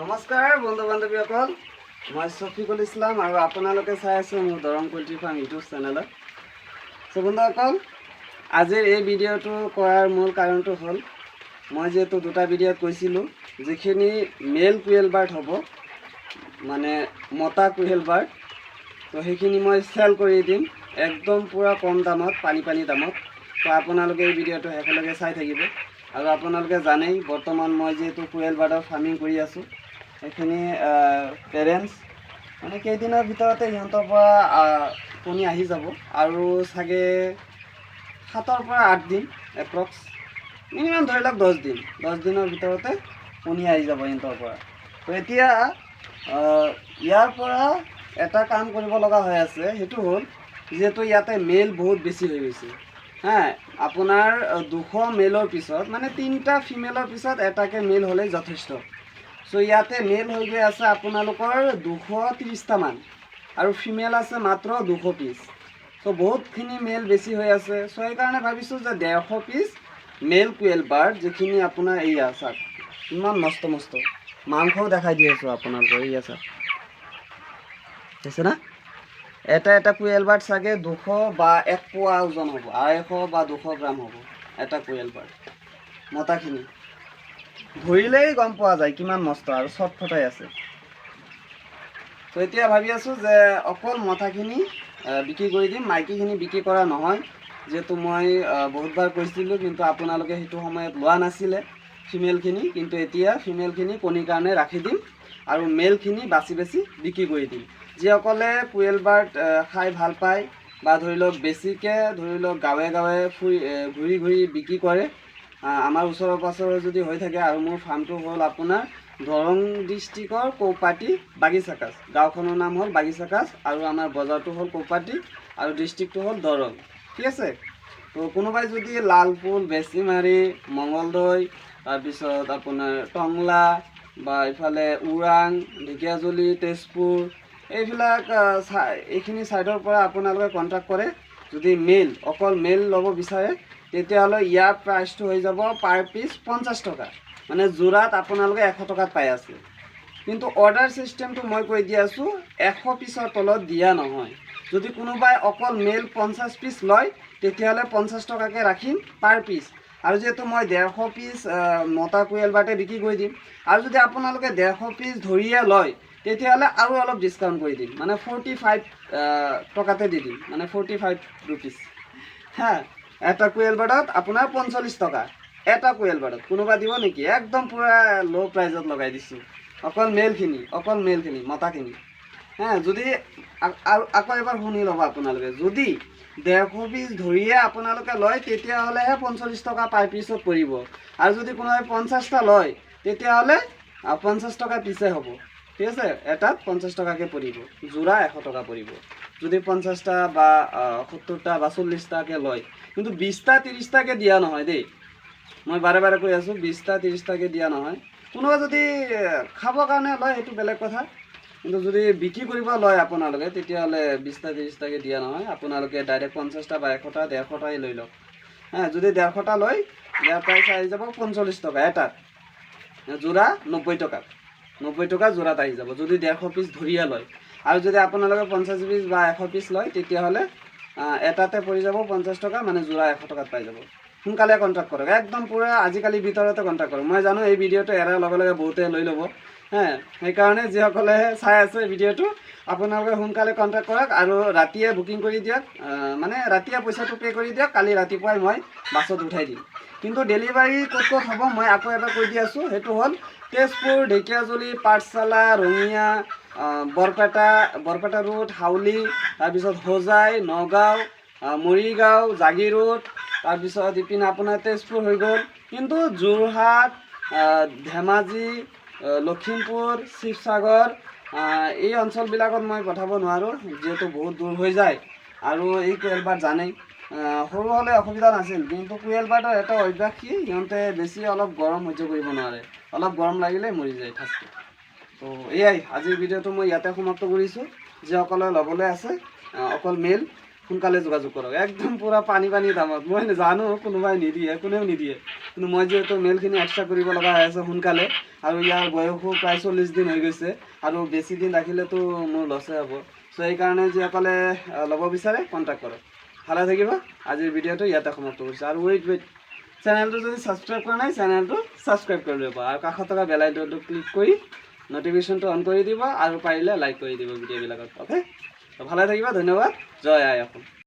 নমস্কাৰ বন্ধু বান্ধৱীসকল, মই শফিকুল ইছলাম আৰু আপোনালোকে চাই আছে মোৰ দৰং পোল্ট্ৰি ফাৰ্ম ইউটিউব চেনেলত। চ' বন্ধুসকল, আজিৰ এই ভিডিঅ'টো কৰাৰ মূল কাৰণটো হ'ল, মই যিহেতু দুটা ভিডিঅ'ত কৈছিলোঁ যিখিনি মেল কুৱেল বাৰ্ড হ'ব, মানে মতা কুৱেল বাৰ্ড, তো সেইখিনি মই চেল কৰি দিম একদম পূৰা কম দামত, পানী দামত। তো আপোনালোকে এই ভিডিঅ'টো শেষলৈকে চাই থাকিব। আৰু আপোনালোকে জানেই বৰ্তমান মই যিহেতু কুৱেল বাৰ্ডৰ ফাৰ্মিং কৰি আছোঁ, এইখিনি পেৰেণ্টছ মানে কেইদিনৰ ভিতৰতে সিহঁতৰ পৰা কণী আহি যাব, আৰু চাগে 7 পৰা 8 দিন এপ্ৰক্স, মিনিমাম ধৰি লওক 10 দিনৰ ভিতৰতে কণী আহি যাব সিহঁতৰ পৰা। তো এতিয়া ইয়াৰ পৰা এটা কাম কৰিব লগা হৈ আছে, সেইটো হ'ল যিহেতু ইয়াতে মেল বহুত বেছি হৈ গৈছে। আপোনাৰ 200 মেলৰ পিছত মানে 3টা ফিমেলৰ পিছত এটাকে মেল হ'লেই যথেষ্ট। চ' ইয়াতে মেল হৈ গৈ আছে আপোনালোকৰ 230টামান, আৰু ফিমেল আছে মাত্ৰ 200 পিচ। চ' বহুতখিনি মেল বেছি হৈ আছে। চ' সেইকাৰণে ভাবিছোঁ যে 150 পিচ মেল কুৱেল বাৰ্ড, যিখিনি আপোনাৰ এইয়া চাওক ইমান মস্ত মাংসও দেখাই দি আছোঁ আপোনালোকৰ, এইয়া চাওক হৈছে না। এটা কুৱেল বাৰ্ড চাগে 200 বা 1 পোৱা ওজন হ'ব, 250 বা 200 গ্ৰাম হ'ব এটা কুৱেল বাৰ্ড। মতাখিনি ধৰিলেই গম পোৱা যায় কিমান মস্ত আৰু চটফটাই আছে। তো এতিয়া ভাবি আছোঁ যে অকল মতাখিনি বিক্ৰী কৰি দিম, মাইকীখিনি বিক্ৰী কৰা নহয়। যিহেতু মই বহুতবাৰ কৈছিলোঁ, কিন্তু আপোনালোকে সেইটো সময়ত লোৱা নাছিলে ফিমেলখিনি। কিন্তু এতিয়া ফিমেলখিনি কণীৰ কাৰণে ৰাখি দিম, আৰু মেলখিনি বাছি বিক্ৰী কৰি দিম। যিসকলে কুৱেল বাৰ্ড খাই ভাল পায়, বা ধৰি লওক বেছিকৈ ধৰি লওক গাঁৱে ঘূৰি বিক্ৰী কৰে, আমাৰ ওচৰৰ পাছৰে যদি হৈ থাকে। আৰু মোৰ ফাৰ্মটো হ'ল আপোনাৰ দৰং ডিষ্ট্ৰিক্টৰ কৌপাটি বাগিচাকাছ, গাঁওখনৰ নাম হ'ল বাগিচাকাছ, আৰু আমাৰ বজাৰটো হ'ল কৌপাটি, আৰু ডিষ্ট্ৰিক্টটো হ'ল দৰং। ঠিক আছে। তো কোনোবাই যদি লালপুল, বেচিমাৰি, মঙলদৈ, তাৰপিছত আপোনাৰ টংলা, বা ইফালে ওৰাং, ঢেকীয়াজুলি, তেজপুৰ, এইখিনি ছাইডৰ পৰা আপোনালোকে কণ্টেক্ট কৰে। যদি অকল মেল ল'ব বিচাৰে, তেতিয়াহ'লে ইয়াৰ প্ৰাইচটো হৈ যাব পাৰ পিচ 50 টকা, মানে যোৰাত আপোনালোকে 100 টকাত পাই আছে। কিন্তু অৰ্ডাৰ ছিষ্টেমটো মই কৈ দি আছোঁ, 100 পিচৰ তলত দিয়া নহয়। যদি কোনোবাই অকল মেল 50 পিচ লয়, তেতিয়াহ'লে 50 টকাকৈ ৰাখিম পাৰ পিচ। আৰু যিহেতু মই 150 পিচ মতা কুৱেল বাৰ্ডে বিক্ৰী কৰি দিম, আৰু যদি আপোনালোকে 150 পিচ ধৰিয়ে লয়, তেতিয়াহ'লে আৰু অলপ ডিছকাউণ্ট কৰি দিম, মানে 45 টকাতে দি দিম, মানে 45 ৰুপিজ। এটা কুৱেল বাৰ্ডত আপোনাৰ 45 টকা, এটা কুৱেল বাৰ্ডত কোনোবা দিব নেকি? একদম পূৰা ল' প্ৰাইজত লগাই দিছোঁ। অকল মেলখিনি মতাখিনি। যদি আকৌ এবাৰ শুনি ল'ব আপোনালোকে, যদি 150 পিচ ধৰিয়ে আপোনালোকে লয়, তেতিয়াহ'লেহে 45 টকা পাৰ পিছত পৰিব। আৰু যদি কোনোবাই 50টা লয়, তেতিয়াহ'লে 50 টকা পিছে হ'ব। ঠিক আছে, এটাত 50 টকাকৈ পৰিব, যোৰা 100 টকা পৰিব। যদি 50টা বা 70টা বা 40টাকৈ লয়, কিন্তু 20টা 30টাকৈ দিয়া নহয় দেই। মই বাৰে কৈ আছোঁ, 20টা 30টাকৈ দিয়া নহয়। কোনোবা যদি খাবৰ কাৰণে লয়, সেইটো বেলেগ কথা। কিন্তু যদি বিক্ৰী কৰিব লয় আপোনালোকে, তেতিয়াহ'লে 20টা 30টাকৈ দিয়া নহয়। আপোনালোকে ডাইৰেক্ট 50টা বা 100টা 150টাই লৈ লওক। যদি 150টা লয়, ইয়াৰ প্ৰাইচ আহি যাব 45 টকা এটাত, যোৰা 90 টকা যোৰাত আহি যাব, যদি 150 পিচ ধৰিয়ে লয়। আৰু যদি আপোনালোকে 50 পিচ বা 100 পিচ লয়, তেতিয়াহ'লে এটাতে পৰি যাব 50 টকা, মানে যোৰা 100 টকাত পাই যাব। সোনকালে কণ্টেক্ট কৰক, একদম পূৰা আজিকালিৰ ভিতৰতে কণ্টেক্ট কৰক। মই জানো এই ভিডিঅ'টো এৰাৰ লগে লগে বহুতে লৈ ল'ব, সেইকাৰণে যিসকলে চাই আছে ভিডিঅ'টো, আপোনালোকে সোনকালে কণ্টেক্ট কৰক, আৰু ৰাতিয়ে বুকিং কৰি দিয়ক, মানে ৰাতিয়ে পইচাটো পে' কৰি দিয়ক, কালি ৰাতিপুৱাই মই বাছত উঠাই দিম। কিন্তু ডেলিভাৰী ক'ত হ'ব মই আকৌ এবাৰ কৈ দি আছোঁ, সেইটো হ'ল তেজপুৰ, ঢেকীয়াজুলি, পাঠশালা, ৰঙিয়া, বৰপেটা ৰোড, হাউলি, তাৰপিছত হোজাই, নগাঁও, মৰিগাঁও, জাগিৰোড, তাৰপিছত ইপিনে আপোনাৰ তেজপুৰ হৈ গ'ল। কিন্তু যোৰহাট, ধেমাজি, লখিমপুৰ, শিৱসাগৰ, এই অঞ্চলবিলাকত মই পঠাব নোৱাৰোঁ, যিহেতু বহুত দূৰ হৈ যায়। আৰু এই কুৱেল বাৰ্ড জানেই, সৰু হ'লে অসুবিধা নাছিল, কিন্তু কুৱেল বাৰ্ডৰ এটা অভ্যাস কি, সিহঁতে বেছি অলপ গৰম সহ্য কৰিব নোৱাৰে, অলপ গৰম লাগিলে মৰি যায় ফাৰ্ষ্টে। তো এয়াই আজিৰ ভিডিঅ'টো মই ইয়াতে সমাপ্ত কৰিছোঁ। যিসকলে ল'বলৈ আছে, অকল মেল, সোনকালে যোগাযোগ কৰক, একদম পূৰা পানী দামত। মই জানো কোনোবাই নিদিয়ে, কোনেও নিদিয়ে। কিন্তু মই যিহেতু মেলখিনি এক্সট্ৰা কৰিব লগা হৈ আছে সোনকালে, আৰু ইয়াৰ বয়সো প্ৰায় 40 দিন হৈ গৈছে, আৰু বেছি দিন ৰাখিলেতো মোৰ লছে হ'ব। চ' সেইকাৰণে যিসকলে ল'ব বিচাৰে কণ্টেক্ট কৰক। ভালে থাকিব। আজিৰ ভিডিঅ'টো ইয়াতে সমাপ্ত কৰিছোঁ। আৰু ৱেইট চেনেলটো যদি ছাবস্ক্ৰাইব কৰা নাই, চেনেলটো ছাবস্ক্ৰাইব কৰি ল'ব, আৰু কাষত থকা বেল আইকনটো ক্লিক কৰি নটিফিকেশ্যনটো অন কৰি দিব, আৰু পাৰিলে লাইক কৰি দিব ভিডিঅ'বিলাকত। অ'কে, ভালে থাকিব। ধন্যবাদ। জয় আই অসম।